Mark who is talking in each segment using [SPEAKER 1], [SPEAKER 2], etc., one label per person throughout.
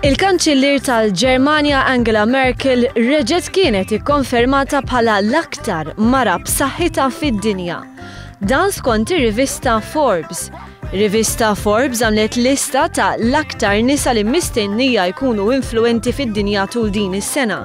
[SPEAKER 1] Il-kanċillier tal-Ġermanja Angela Merkel reġgħet kienet ikkonfermata bħala l-aktar mara b'saħħitha fid-dinja. Dan skont ir-rivista Forbes. Ir-rivista Forbes għamlet lista ta' l-aktar nisa li mistennija jkunu influenti fid-dinja tul din is-sena.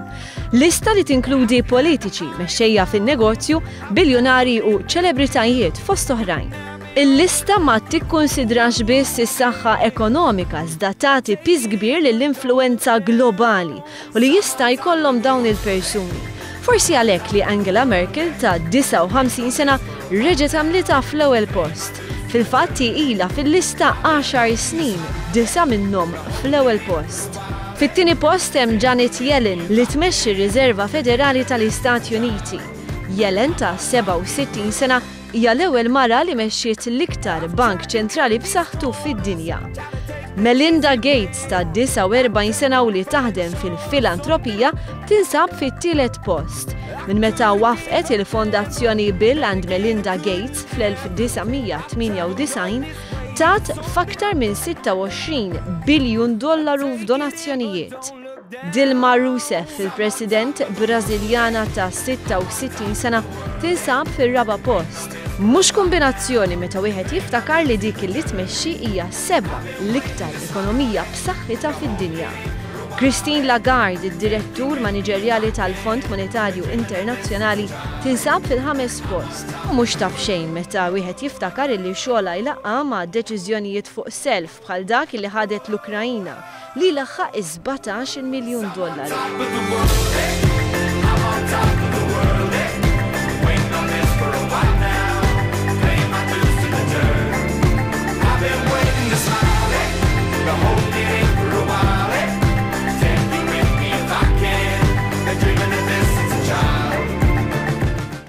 [SPEAKER 1] Lista li tinkludi politiċi, mexxejja fin-negozju, biljonari u ċelebritajiet fost oħrajn. Il-lista ma tikkonsidrax biss is-saħħa ekonomika iżda tagħti piż kbir lill-influenza globali u li jista' jkollhom dawn il-persuni. Forsi għalhekk li Angela Merkel ta' 59 sena reġgħet għamlitha fl-ewwel post. Fil-fatt ilha fil-lista 10 snin, 9 minnhom fl-ewwel post. Fit-tieni post hemm Janet Yellen li tmexxi r-Riserva Federali tal-Istati Uniti. Yellen ta' 67 sena hija l-ewwel mara li mexxiet l-iktar bank ċentrali b'saħħtu fid-dinja. Melinda Gates ta' 49 sena u li taħdem fil-filantropija tinsab fit-tielet post. Minn meta waffqet il-Fondazzjoni Bill and Melinda Gates fl-1998 tat f'aktar minn $26 biljun f'donazzjonijiet. Dilma Rousseff, il-President Brażiljana ta' 66 sena, tinsab fir-raba post. Mhux kombinazzjoni meta wieħed jiftakar li dik li tmexxi hija seba' l-iktar ekonomija b'saħħitha fid-dinja. Christine Lagarde, id-direttur maniġerjali tal-Fond Monetarju Internazzjonali, tinsab fil-5 post. Mhux taf xejn meta wieħed jiftakar li xogħla jlaqqa ma' deċiżjonijiet fuq self bħal dak li ħadet l-Ukrajina li laħħaq $17 miljun.